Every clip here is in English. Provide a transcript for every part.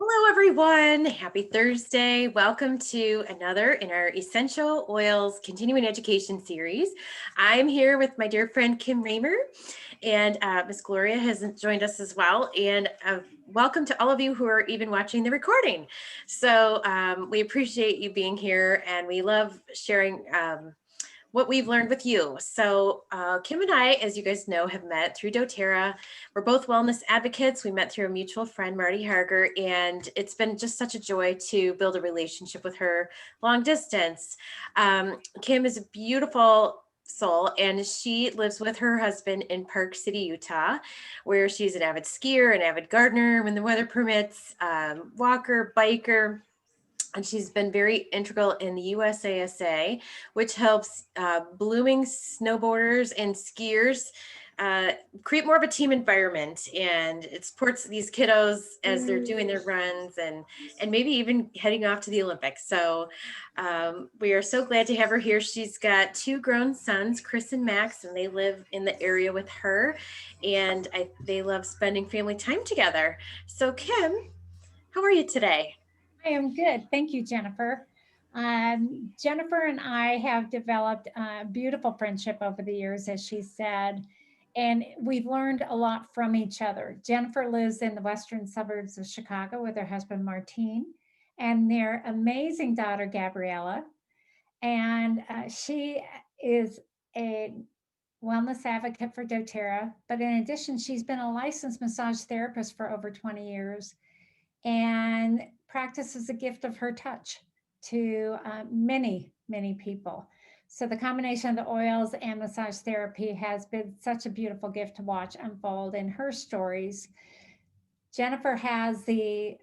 Hello, everyone. Happy Thursday. Welcome to another in our Essential Oils Continuing Education series. I'm here with my dear friend Kim Raymer, and Miss Gloria has joined us as well. And welcome to all of you who are even watching the recording. So we appreciate you being here, and we love sharing what we've learned with you. So Kim and I, as you guys know, have met through doTERRA. We're both wellness advocates. We met through a mutual friend, Marty Harger, and it's been just such a joy to build a relationship with her long distance. Kim is a beautiful soul, and she lives with her husband in Park City, Utah, where she's an avid skier, an avid gardener when the weather permits, walker, biker, and she's been very integral in the USASA, which helps blooming snowboarders and skiers create more of a team environment, and it supports these kiddos as they're doing their runs and maybe even heading off to the Olympics. So we are so glad to have her here. She's got two grown sons, Chris and Max, and they live in the area with her, and they love spending family time together. So Kim, how are you today? I am good. Thank you, Jennifer. Jennifer and I have developed a beautiful friendship over the years, as she said, and we've learned a lot from each other. Jennifer lives in the western suburbs of Chicago with her husband, Martine, and their amazing daughter, Gabriella. And she is a wellness advocate for doTERRA, but in addition, she's been a licensed massage therapist for over 20 years and practices a gift of her touch to many, many people. So the combination of the oils and massage therapy has been such a beautiful gift to watch unfold in her stories. Jennifer has she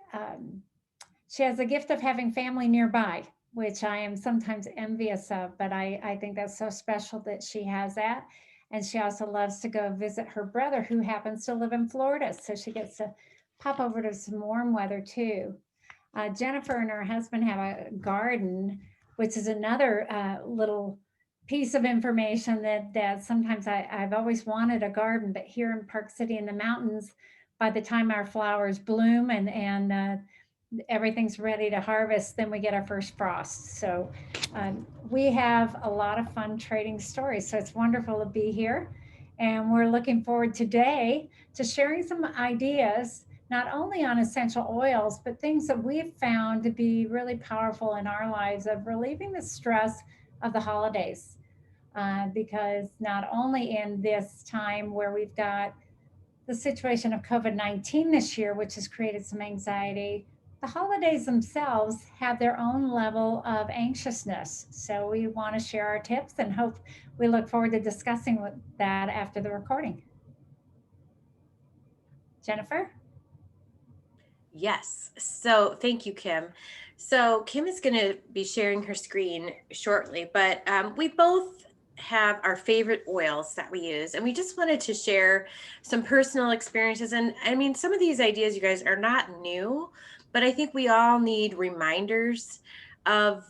has the gift of having family nearby, which I am sometimes envious of, but I think that's so special that she has that. And she also loves to go visit her brother who happens to live in Florida. So she gets to pop over to some warm weather too. Jennifer and her husband have a garden, which is another little piece of information that sometimes I've always wanted a garden, but here in Park City in the mountains, by the time our flowers bloom and everything's ready to harvest, then we get our first frost. So we have a lot of fun trading stories. So it's wonderful to be here. And we're looking forward today to sharing some ideas, not only on essential oils, but things that we've found to be really powerful in our lives of relieving the stress of the holidays. Because not only in this time where we've got the situation of COVID 19 this year, which has created some anxiety, the holidays themselves have their own level of anxiousness. So we want to share our tips and hope we look forward to discussing that after the recording. Jennifer? Yes. So thank you, Kim. So Kim is going to be sharing her screen shortly, but we both have our favorite oils that we use, and we just wanted to share some personal experiences. And I mean, some of these ideas, you guys, are not new, but I think we all need reminders of,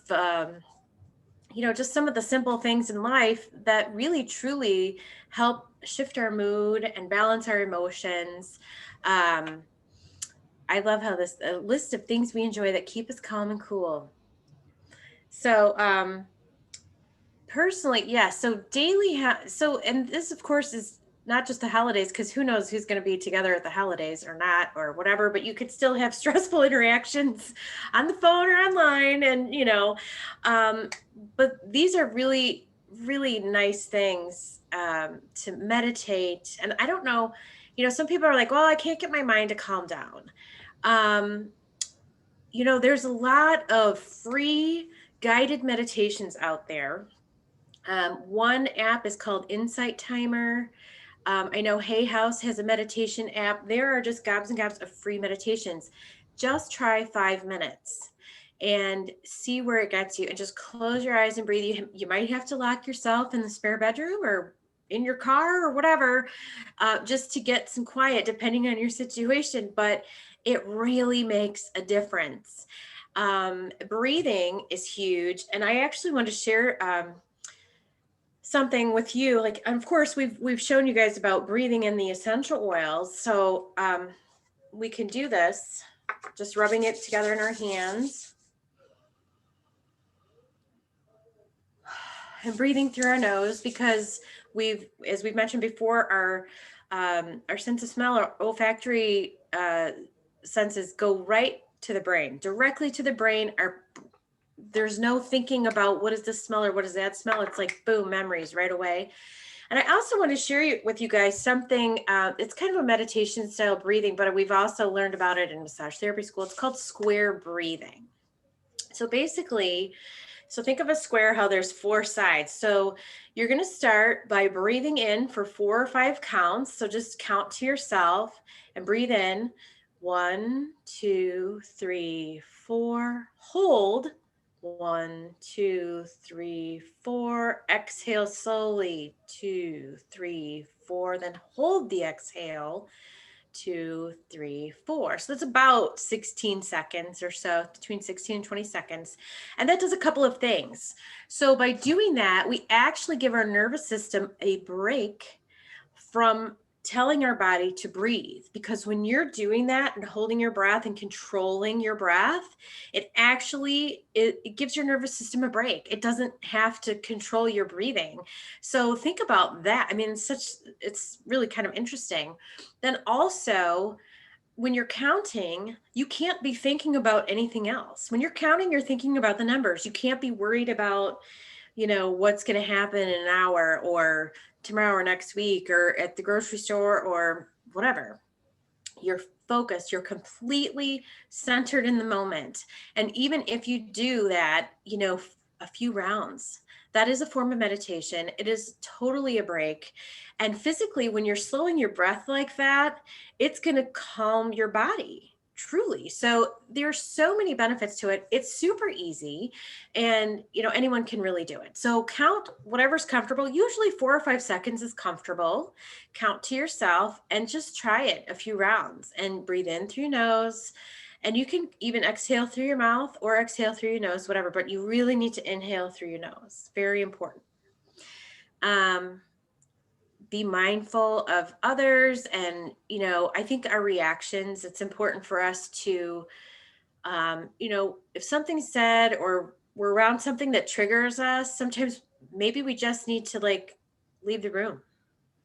just some of the simple things in life that really truly help shift our mood and balance our emotions. Um, I love how this a list of things we enjoy that keep us calm and cool. So, personally, yeah. So and this, of course, is not just the holidays, because who knows who's going to be together at the holidays or not or whatever. But you could still have stressful interactions on the phone or online, and um, but these are really, really nice things to meditate. And I don't know, some people are like, well, I can't get my mind to calm down. Um, there's a lot of free guided meditations out there. One app is called Insight Timer. I know Hay House has a meditation app. There are just gobs and gobs of free meditations. Just try 5 minutes and see where it gets you. And just close your eyes and breathe. You might have to lock yourself in the spare bedroom or in your car or whatever, just to get some quiet, depending on your situation. But it really makes a difference. Breathing is huge. And I actually want to share something with you. Like, of course, we've shown you guys about breathing in the essential oils. So we can do this. just rubbing it together in our hands. And breathing through our nose, because as we've mentioned before, our sense of smell, our olfactory senses go right to the brain, directly to the brain. There's no thinking about what is this smell or what does that smell. It's like boom, memories right away. And I also want to share with you guys something. It's kind of a meditation style breathing, but we've also learned about it in massage therapy school. It's called square breathing. So basically, so think of a square, how there's 4 sides. So you're going to start by breathing in for 4 or 5 counts. So just count to yourself and breathe in 1, 2, 3, 4. Hold 1, 2, 3, 4. Exhale slowly 2, 3, 4. Then hold the exhale 2, 3, 4. So that's about 16 seconds or so, between 16 and 20 seconds. And that does a couple of things. So by doing that, we actually give our nervous system a break from telling our body to breathe, because when you're doing that and holding your breath and controlling your breath, it gives your nervous system a break. It doesn't have to control your breathing. So think about that. I mean, it's really kind of interesting. Then also, when you're counting, you can't be thinking about anything else. When you're counting, you're thinking about the numbers. You can't be worried about, what's going to happen in an hour or tomorrow or next week or at the grocery store or whatever. You're focused, you're completely centered in the moment. And even if you do that, a few rounds, that is a form of meditation. It is totally a break. And physically, when you're slowing your breath like that, it's going to calm your body, truly. So there's so many benefits to it. It's super easy, and anyone can really do it. So count whatever's comfortable. Usually 4 or 5 seconds is comfortable. Count to yourself and just try it a few rounds and breathe in through your nose. And you can even exhale through your mouth or exhale through your nose, whatever, but you really need to inhale through your nose. Very important. Be mindful of others. And, I think our reactions, it's important for us to, if something's said or we're around something that triggers us, sometimes maybe we just need to leave the room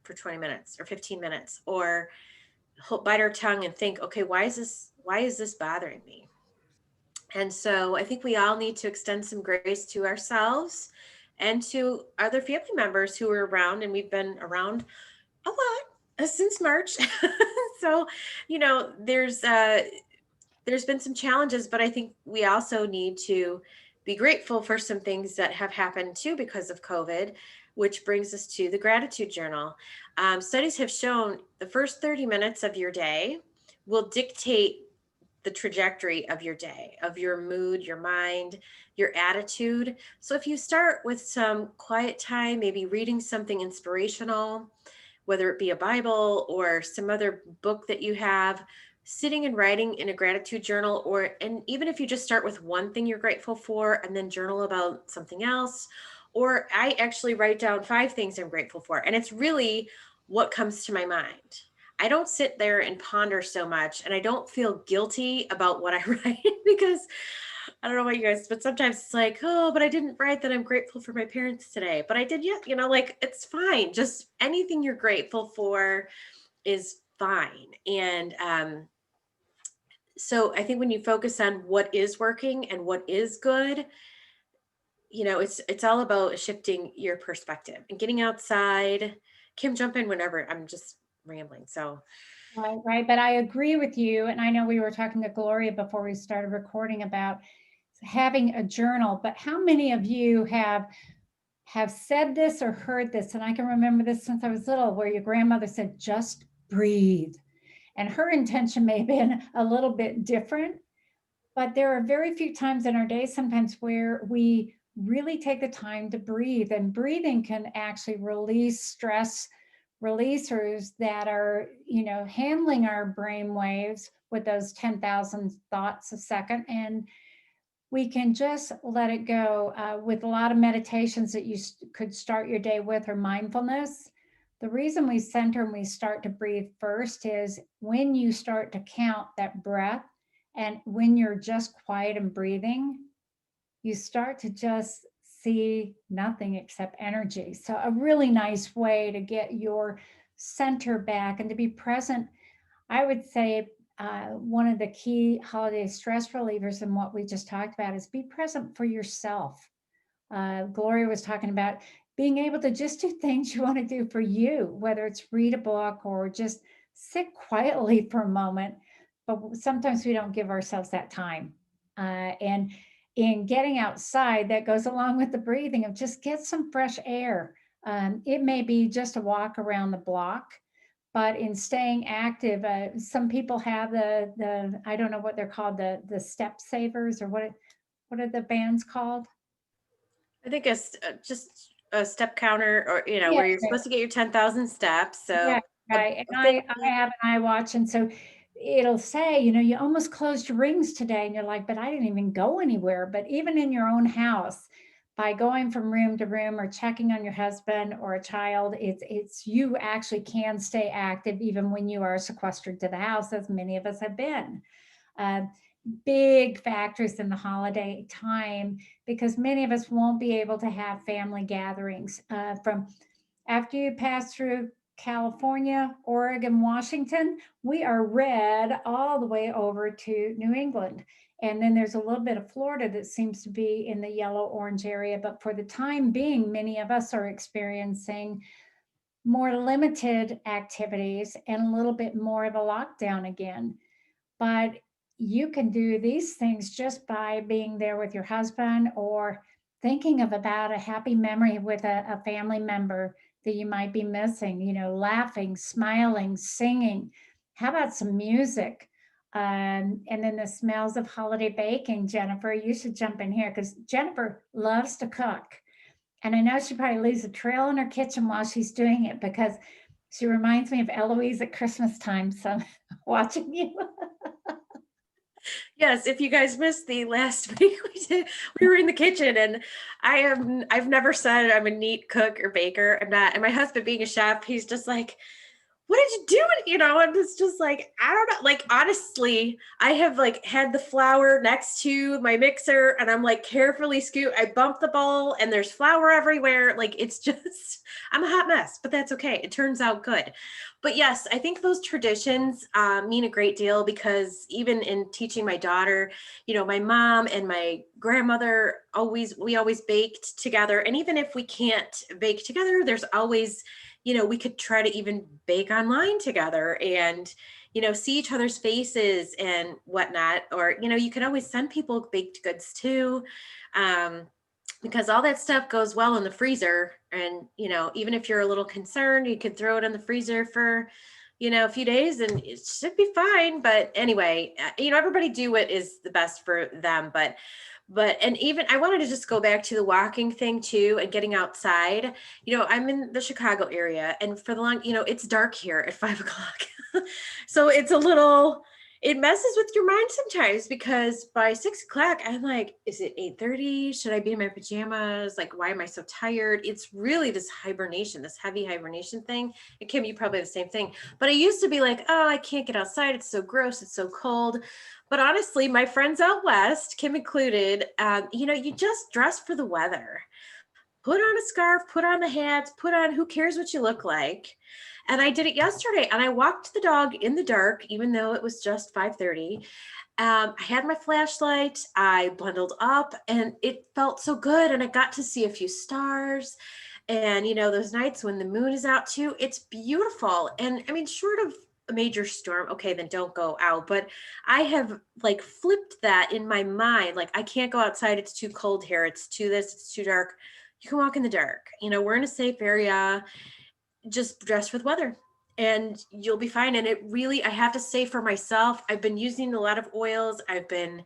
for 20 minutes or 15 minutes, or bite our tongue and think, okay, why is this bothering me? And so I think we all need to extend some grace to ourselves and to other family members who are around, and we've been around a lot since March. So, there's been some challenges, but I think we also need to be grateful for some things that have happened too because of COVID, which brings us to the gratitude journal. Studies have shown the first 30 minutes of your day will dictate the trajectory of your day, of your mood, your mind, your attitude. So if you start with some quiet time, maybe reading something inspirational, whether it be a Bible or some other book that you have, sitting and writing in a gratitude journal, and even if you just start with one thing you're grateful for and then journal about something else. Or I actually write down 5 things I'm grateful for, and it's really what comes to my mind. I don't sit there and ponder so much, and I don't feel guilty about what I write, because I don't know about you guys, but sometimes it's like, oh, but I didn't write that I'm grateful for my parents today. But I did, yet, it's fine. Just anything you're grateful for is fine. And so I think when you focus on what is working and what is good, it's all about shifting your perspective and getting outside. Kim, jump in whenever. I'm just rambling. So Right, right. But I agree with you. And I know we were talking to Gloria before we started recording about having a journal, but how many of you have said this or heard this? And I can remember this since I was little, where your grandmother said, just breathe. And her intention may have been a little bit different, but there are very few times in our day sometimes where we really take the time to breathe, and breathing can actually release stress releasers that are, handling our brain waves with those 10,000 thoughts a second. And we can just let it go with a lot of meditations that you could start your day with, or mindfulness. The reason we center and we start to breathe first is when you start to count that breath And when you're just quiet and breathing, you start to just see nothing except energy. So a really nice way to get your center back and to be present, I would say one of the key holiday stress relievers and what we just talked about is be present for yourself. Gloria was talking about being able to just do things you want to do for you, whether it's read a book or just sit quietly for a moment. But sometimes we don't give ourselves that time. And in getting outside, that goes along with the breathing of just get some fresh air. It may be just a walk around the block, but in staying active, some people have the I don't know what they're called, the step savers, or what are the bands called? I think it's just a step counter, or, Yeah, where you're supposed to get your 10,000 steps. yeah, So right. And a thing, I have an iWatch, and so it'll say, you almost closed your rings today, and you're like, but I didn't even go anywhere. But even in your own house, by going from room to room or checking on your husband or a child, it's you actually can stay active even when you are sequestered to the house, as many of us have been. Uh, Big factors in the holiday time because many of us won't be able to have family gatherings from after you pass through California, Oregon, Washington, we are red all the way over to New England. And then there's a little bit of Florida that seems to be in the yellow orange area. But for the time being, many of us are experiencing more limited activities and a little bit more of a lockdown again. But you can do these things just by being there with your husband or thinking of about a happy memory with a family member that you might be missing, laughing, smiling, singing. How about some music? And then the smells of holiday baking. Jennifer, you should jump in here because Jennifer loves to cook. And I know she probably leaves a trail in her kitchen while she's doing it because she reminds me of Eloise at Christmas time. So watching you. yes, if you guys missed the last week, we were in the kitchen, and I've never said I'm a neat cook or baker. I'm not. And my husband, being a chef, he's just like, what did you do? And it's just like, I don't know. Like, honestly, I have like had the flour next to my mixer, and I'm like carefully scoop. I bump the bowl and there's flour everywhere. Like, it's just, I'm a hot mess, but that's okay. It turns out good. But yes, I think those traditions mean a great deal because even in teaching my daughter, my mom and my grandmother we always baked together. And even if we can't bake together, there's always, we could try to even bake online together and, see each other's faces and whatnot. Or, you can always send people baked goods too. Because all that stuff goes well in the freezer. And, even if you're a little concerned, you could throw it in the freezer for, a few days and it should be fine. But anyway, everybody do what is the best for them. And even I wanted to just go back to the walking thing too and getting outside. I'm in the Chicago area, and for the long, it's dark here at 5 o'clock. So it messes with your mind sometimes because by 6 o'clock, I'm like, is it 8:30? Should I be in my pajamas? Like, why am I so tired? It's really this hibernation, this heavy hibernation thing. And Kim, you probably have the same thing. But I used to be like, oh, I can't get outside. It's so gross. It's so cold. But honestly, my friends out west, Kim included, you just dress for the weather. Put on a scarf, put on the hat, put on, who cares what you look like. And I did it yesterday, and I walked the dog in the dark, even though it was just 5:30. I had my flashlight, I bundled up, and it felt so good. And I got to see a few stars. And, those nights when the moon is out too, it's beautiful. And I mean, short of a major storm, okay, then don't go out. But I have like flipped that in my mind. Like, I can't go outside. It's too cold here. It's too this, it's too dark. You can walk in the dark. We're in a safe area. Just dress for the weather and you'll be fine. And it really, I have to say for myself, I've been using a lot of oils. I've been,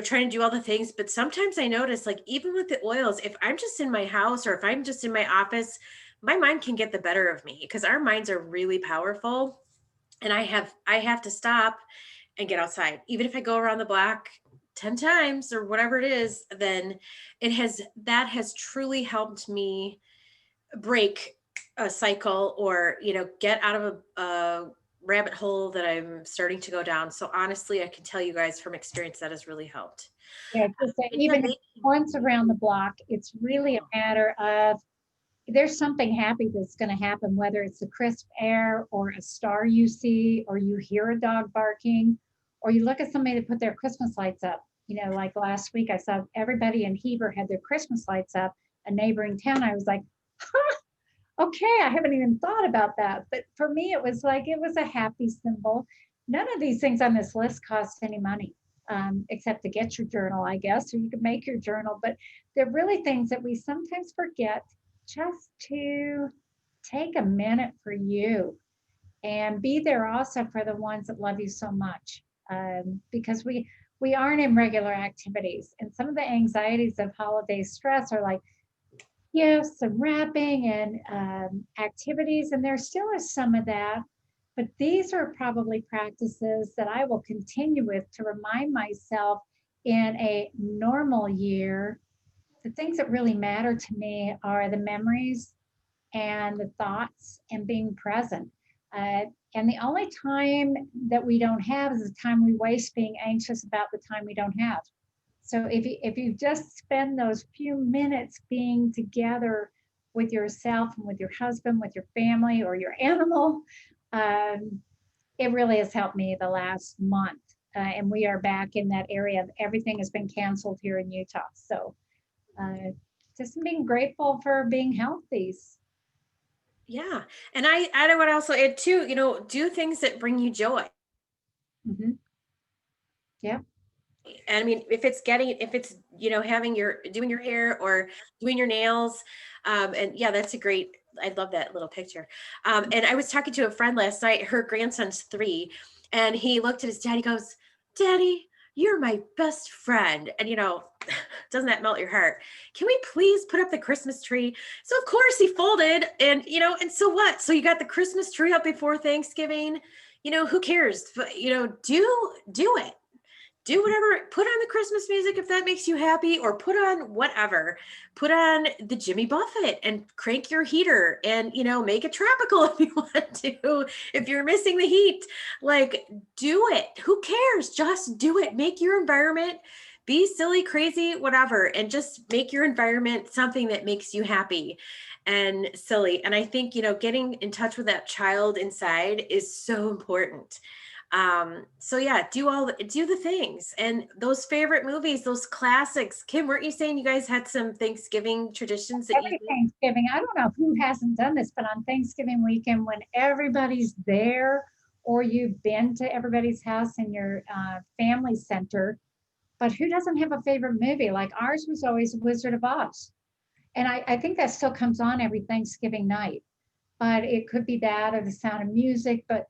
trying to do all the things, but sometimes I notice, like, even with the oils, if I'm just in my house or if I'm just in my office, my mind can get the better of me because our minds are really powerful. And I have to stop and get outside. Even if I go around the block 10 times or whatever it is, then that has truly helped me break a cycle or, get out of a rabbit hole that I'm starting to go down. So honestly, I can tell you guys from experience that has really helped. Yeah, just that And yeah, even if once around the block, it's really a matter of there's something happy that's going to happen, whether it's the crisp air or a star you see, or you hear a dog barking, or you look at somebody that put their Christmas lights up. You know, like last week, I saw everybody in Heber had their Christmas lights up, a neighboring town. I was like, huh, okay, I haven't even thought about that. But for me, it was like, it was a happy symbol. None of these things on this list cost any money, except to get your journal, I guess, or you can make your journal. But they're really things that we sometimes forget, just to take a minute for you and be there also for the ones that love you so much. Because we aren't in regular activities, and some of the anxieties of holiday stress are like gifts and wrapping and activities, and there still is some of that. But these are probably practices that I will continue with to remind myself in a normal year. The things that really matter to me are the memories and the thoughts and being present. Uh, and the only time that we don't have is the time we waste being anxious about the time we don't have. So if you just spend those few minutes being together with yourself and with your husband, with your family or your animal, um, it really has helped me the last month. And we are back in that area of everything has been canceled here in Utah. So just being grateful for being healthy. yeah. And I would also add too, do things that bring you joy. Mm-hmm. Yeah. And I mean, if it's, doing your hair or doing your nails, and yeah, that's a great, I love that little picture. And I was talking to a friend last night, her grandson's 3, and he looked at his dad, he goes, Daddy, you're my best friend. And doesn't that melt your heart? Can we please put up the Christmas tree? So of course he folded, and and so what? So you got the Christmas tree up before Thanksgiving. Who cares? But do it, do whatever, put on the Christmas music if that makes you happy, or put on whatever, put on the Jimmy Buffett and crank your heater and, make it tropical if you want to, if you're missing the heat, like, do it. Who cares? Just do it. Make your environment, be silly, crazy, whatever, and just make your environment something that makes you happy and silly. And I think, getting in touch with that child inside is so important. So yeah, do the things, and those favorite movies, those classics. Kim, weren't you saying you guys had some Thanksgiving traditions that you Every Thanksgiving, I don't know who hasn't done this, but on Thanksgiving weekend, when everybody's there, or you've been to everybody's house in your family center, but who doesn't have a favorite movie? Like ours was always Wizard of Oz. And I think that still comes on every Thanksgiving night. But it could be that or The Sound of Music. But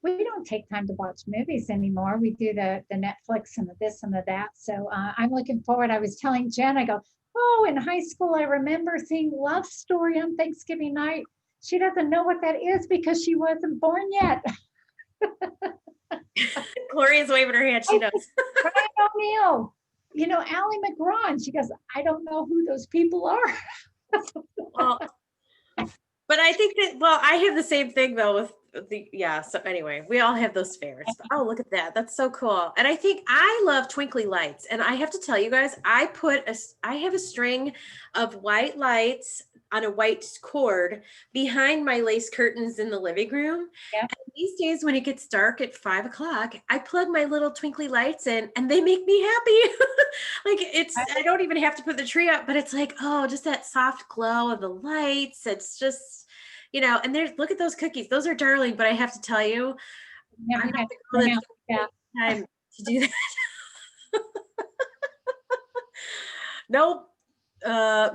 we don't take time to watch movies anymore. We do the Netflix and the this and the that. So I'm looking forward. I was telling Jen, I go, oh, in high school, I remember seeing Love Story on Thanksgiving night. She doesn't know what that is because she wasn't born yet. Gloria's waving her hand, she knows. Brian O'Neill, Ally McGraw. She goes, I don't know who those people are. Well, but I think that, I have the same thing though with yeah. So anyway, we all have those favorites. But, oh, look at that. That's so cool. And I think I love twinkly lights. And I have to tell you guys, I have a string of white lights on a white cord behind my lace curtains in the living room. Yeah. And these days when it gets dark at 5 o'clock, I plug my little twinkly lights in and they make me happy. Like I don't even have to put the tree up, but it's like, oh, just that soft glow of the lights. It's just, and look at those cookies. Those are darling, but I have to tell you, Never I'm not had the girl to that's out. time to do that. Nope.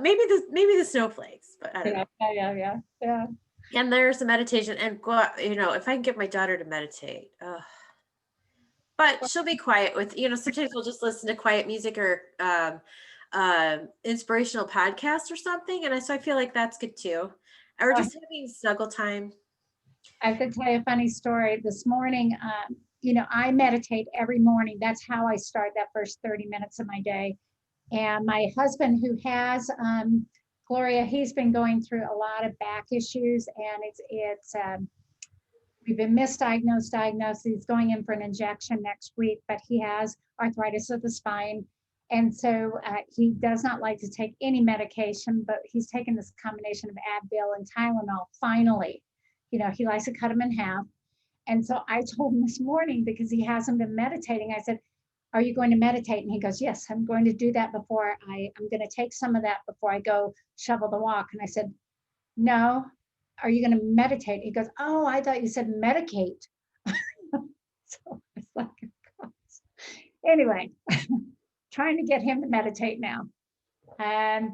Maybe the snowflakes, but I don't know. Yeah. And there's a meditation, and if I can get my daughter to meditate, but she'll be quiet with, sometimes we'll just listen to quiet music or inspirational podcast or something. And so I feel like that's good too. Or just having snuggle time. I have to tell you a funny story. This morning, I meditate every morning. That's how I start that first 30 minutes of my day. And my husband, who has Gloria, he's been going through a lot of back issues, and We've been diagnosed. He's going in for an injection next week, but he has arthritis of the spine. And so he does not like to take any medication, but he's taken this combination of Advil and Tylenol. Finally, he likes to cut them in half. And so I told him this morning, because he hasn't been meditating, I said, are you going to meditate? And he goes, yes, I'm going to do that before I'm going to take some of that before I go shovel the walk. And I said, no, are you going to meditate? He goes, oh, I thought you said medicate. So it's like, anyway, trying to get him to meditate now. And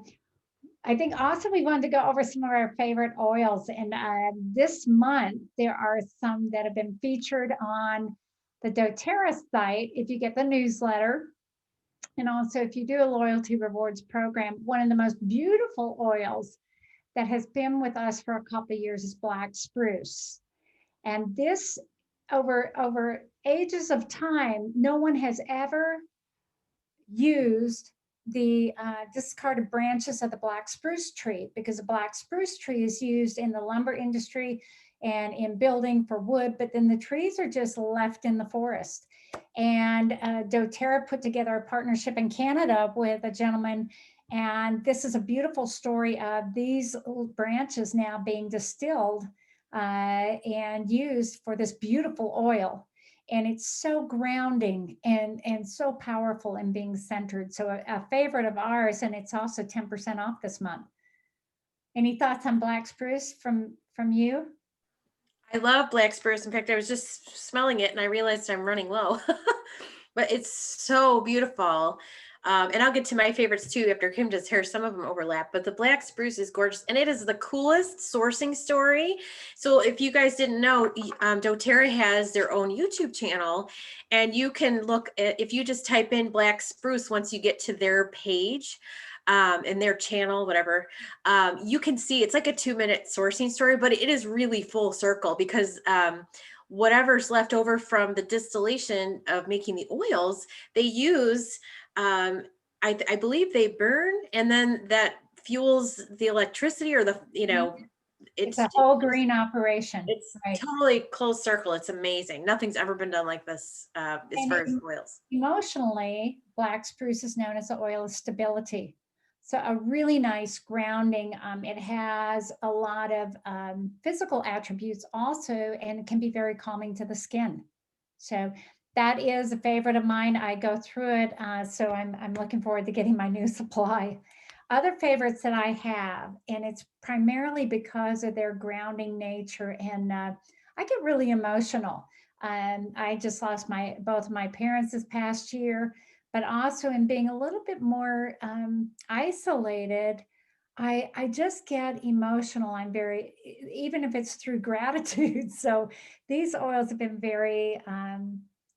I think also we wanted to go over some of our favorite oils. And this month, there are some that have been featured on the doTERRA site if you get the newsletter. And also if you do a loyalty rewards program. One of the most beautiful oils that has been with us for a couple of years is black spruce. And this, over ages of time, no one has ever used the discarded branches of the black spruce tree, because the black spruce tree is used in the lumber industry and in building for wood, but then the trees are just left in the forest. And doTERRA put together a partnership in Canada with a gentleman, and this is a beautiful story of these branches now being distilled and used for this beautiful oil. And it's so grounding and so powerful in being centered. So a favorite of ours, and it's also 10% off this month. Any thoughts on black spruce from you? I love black spruce. In fact, I was just smelling it and I realized I'm running low, but it's so beautiful. And I'll get to my favorites too after Kim does hers. Some of them overlap, but the black spruce is gorgeous, and it is the coolest sourcing story. So if you guys didn't know, doTERRA has their own YouTube channel, and you can look at, if you just type in black spruce, once you get to their page, in their channel, whatever, you can see it's like a 2-minute sourcing story, but it is really full circle, because whatever's left over from the distillation of making the oils, they use, I believe they burn, and then that fuels the electricity, or the, It's a whole green operation. It's right. totally closed circle. It's amazing. Nothing's ever been done like this as far as oils. Emotionally, black spruce is known as the oil of stability. So a really nice grounding. It has a lot of physical attributes also, and it can be very calming to the skin. So that is a favorite of mine. I go through it, so I'm looking forward to getting my new supply. Other favorites that I have, and it's primarily because of their grounding nature, and I get really emotional. I just lost both my parents this past year, but also in being a little bit more isolated, I just get emotional. I'm very, even if it's through gratitude. So these oils have been very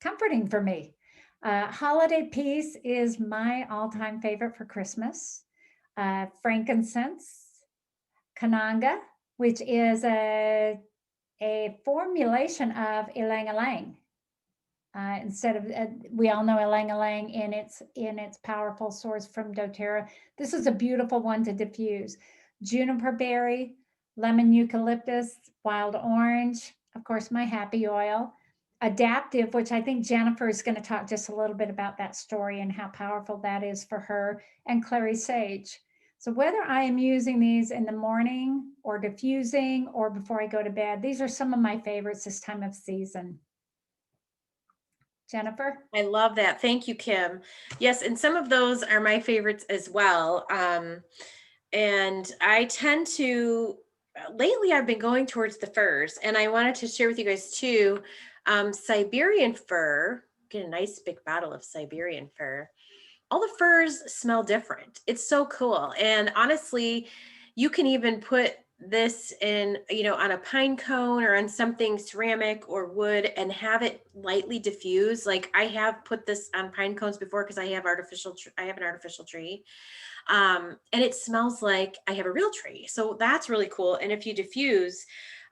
comforting for me. Holiday Peace is my all-time favorite for Christmas. Frankincense, Kananga, which is a formulation of ylang ylang. Instead of, we all know ylang ylang in its powerful source from doTERRA. This is a beautiful one to diffuse. Juniper berry, lemon eucalyptus, wild orange, of course, my happy oil. Adaptive, which I think Jennifer is going to talk just a little bit about that story and how powerful that is for her, and clary sage. So whether I am using these in the morning or diffusing or before I go to bed, these are some of my favorites this time of season. Jennifer? I love that. Thank you, Kim. Yes, and some of those are my favorites as well. And I tend to, lately I've been going towards the furs, and I wanted to share with you guys too, Siberian fir. Get a nice big bottle of Siberian fir. All the furs smell different. It's so cool. And honestly, you can even put this in, on a pine cone or on something ceramic or wood, and have it lightly diffuse. Like I have put this on pine cones before, because I have an artificial tree. And it smells like I have a real tree. So that's really cool. And if you diffuse,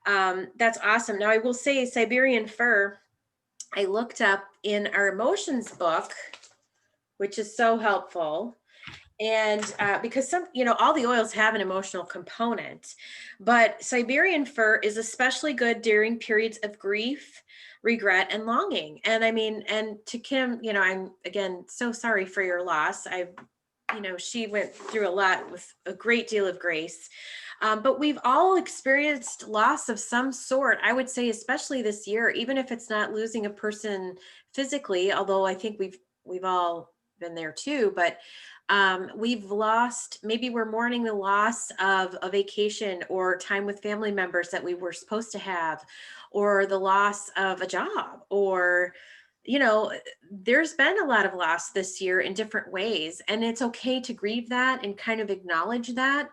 that's awesome. Now I will say Siberian fir, I looked up in our emotions book, which is so helpful. And because some, all the oils have an emotional component, but Siberian fir is especially good during periods of grief, regret, and longing. And I mean, and to Kim, I'm again so sorry for your loss. She went through a lot with a great deal of grace. But we've all experienced loss of some sort, I would say, especially this year, even if it's not losing a person physically, although I think we've all been there too. But we've lost, maybe we're mourning the loss of a vacation or time with family members that we were supposed to have, or the loss of a job, or there's been a lot of loss this year in different ways, and it's okay to grieve that and kind of acknowledge that.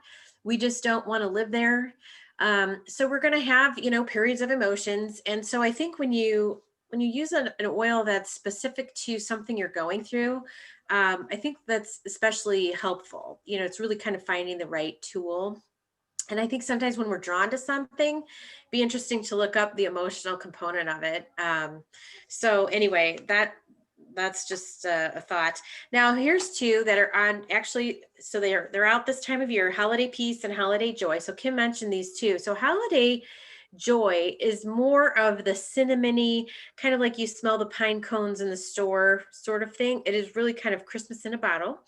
We just don't want to live there. So we're going to have, periods of emotions. And so I think when you use an oil that's specific to something you're going through, I think that's especially helpful. It's really kind of finding the right tool. And I think sometimes when we're drawn to something, be interesting to look up the emotional component of it. So anyway, that's just a thought. Now here's two that are on, actually, so they're out this time of year: Holiday Peace and Holiday Joy. So Kim mentioned these two. So Holiday Joy is more of the cinnamony, kind of like you smell the pine cones in the store sort of thing. It is really kind of Christmas in a bottle.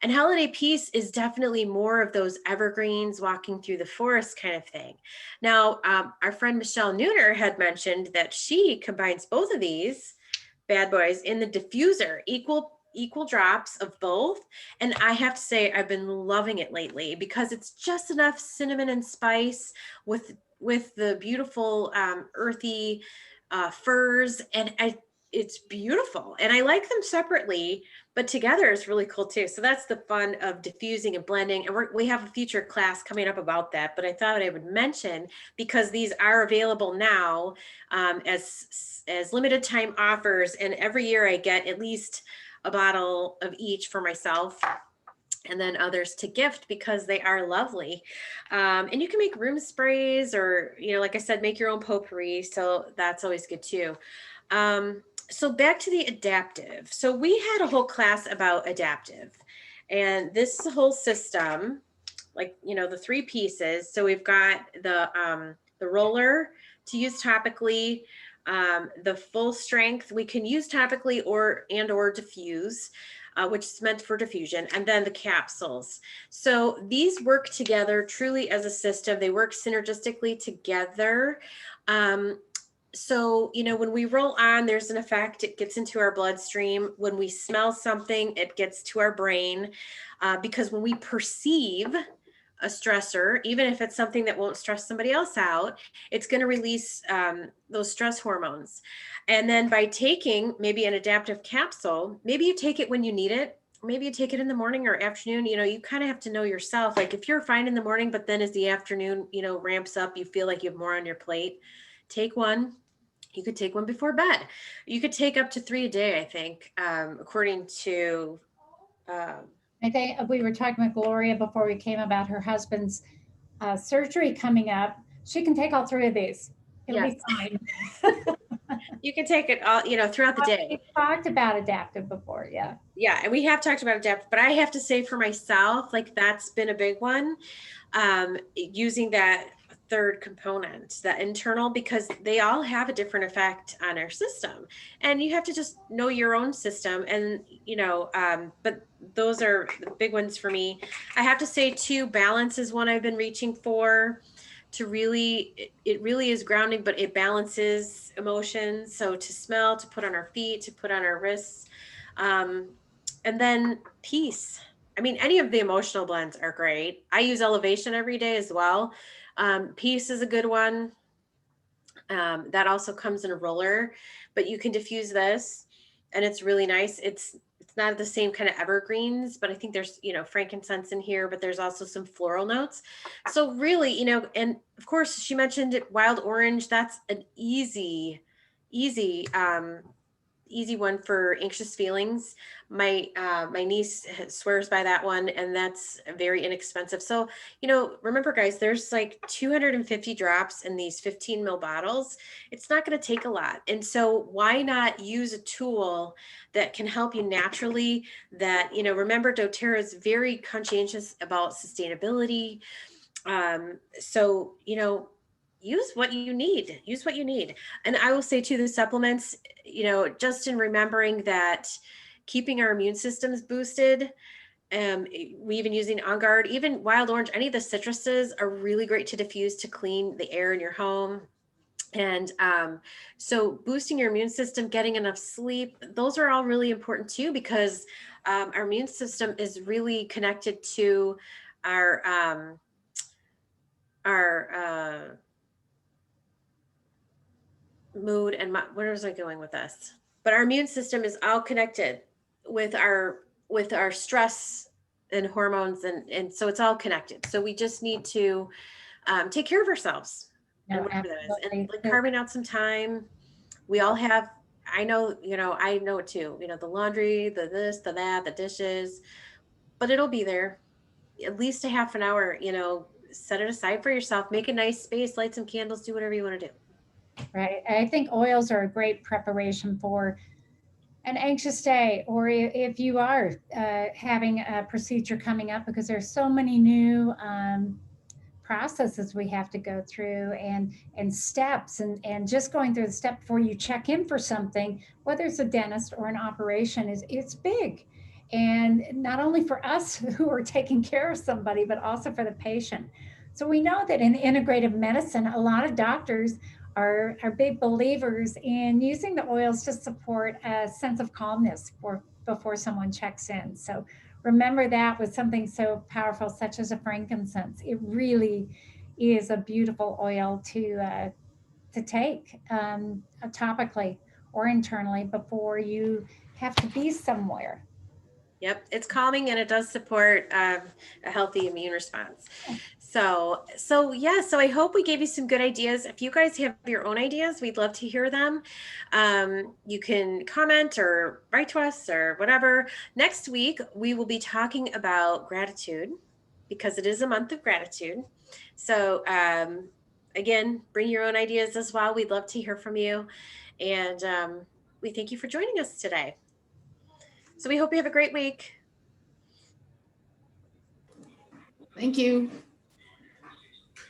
And Holiday Peace is definitely more of those evergreens, walking through the forest kind of thing. Now, our friend Michelle Nooner had mentioned that she combines both of these bad boys in the diffuser, equal drops of both. And I have to say, I've been loving it lately because it's just enough cinnamon and spice with the beautiful earthy firs, and it's beautiful. And I like them separately, but together is really cool too. So that's the fun of diffusing and blending. And we have a future class coming up about that, but I thought I would mention, because these are available now as limited time offers. And every year I get at least a bottle of each for myself, and then others to gift because they are lovely. And you can make room sprays, or, like I said, make your own potpourri. So that's always good too. So back to the adaptive. So we had a whole class about adaptive, and this whole system, like, the three pieces. So we've got the roller to use topically, the full strength we can use topically or diffuse, which is meant for diffusion, and then the capsules. So these work together truly as a system. They work synergistically together. So, when we roll on, there's an effect. It gets into our bloodstream. When we smell something, it gets to our brain, because when we perceive a stressor, even if it's something that won't stress somebody else out, it's going to release those stress hormones. And then by taking maybe an adaptive capsule, maybe you take it when you need it. Maybe you take it in the morning or afternoon. You kind of have to know yourself. Like, if you're fine in the morning, but then as the afternoon, ramps up, you feel like you have more on your plate, take one. You could take one before bed. You could take up to 3 a day, I think, according to. I think we were talking with Gloria before we came about her husband's surgery coming up. She can take all three of these. It'll Yes. be fine. You can take it all, throughout the day. We talked about adaptive before, yeah. Yeah, and we have talked about adaptive, but I have to say for myself, like, that's been a big one, using that third component, that internal, because they all have a different effect on our system, and you have to just know your own system. And but those are the big ones for me. I have to say too, balance is one I've been reaching for, to really, it really is grounding, but it balances emotions. So to smell, to put on our feet, to put on our wrists, and then peace. I mean, any of the emotional blends are great. I use Elevation every day as well. Peace is a good one. That also comes in a roller, but you can diffuse this, and it's really nice. It's not the same kind of evergreens, but I think there's, frankincense in here, but there's also some floral notes. So really, and of course she mentioned wild orange. That's an easy easy one for anxious feelings. My niece swears by that one, and that's very inexpensive. So, remember guys, there's like 250 drops in these 15 ml bottles. It's not going to take a lot. And so why not use a tool that can help you naturally? That, remember, doTERRA is very conscientious about sustainability. So, use what you need. Use what you need. And I will say too, the supplements, just in remembering that keeping our immune systems boosted, we even using On Guard, even wild orange, any of the citruses are really great to diffuse to clean the air in your home. And so boosting your immune system, getting enough sleep, those are all really important too, because our immune system is really connected to our mood and where was I going with this? But our immune system is all connected with our stress and hormones, and so it's all connected. So we just need to take care of ourselves, and No, whatever that is, and absolutely. like carving out some time. We all have. I know, I know it too. The laundry, the this, the that, the dishes, but it'll be there. At least a half an hour. Set it aside for yourself. Make a nice space. Light some candles. Do whatever you want to do. Right. I think oils are a great preparation for an anxious day, or if you are having a procedure coming up, because there's so many new processes we have to go through, and steps, and just going through the step before you check in for something, whether it's a dentist or an operation, it's big. And not only for us who are taking care of somebody, but also for the patient. So we know that in integrative medicine, a lot of doctors are big believers in using the oils to support a sense of calmness before someone checks in. So remember that with something so powerful such as a frankincense. It really is a beautiful oil to take topically or internally before you have to be somewhere. Yep, it's calming, and it does support a healthy immune response. So yeah, so I hope we gave you some good ideas. If you guys have your own ideas, we'd love to hear them. You can comment or write to us or whatever. Next week, we will be talking about gratitude, because it is a month of gratitude. So again, bring your own ideas as well. We'd love to hear from you. And we thank you for joining us today. So we hope you have a great week. Thank you.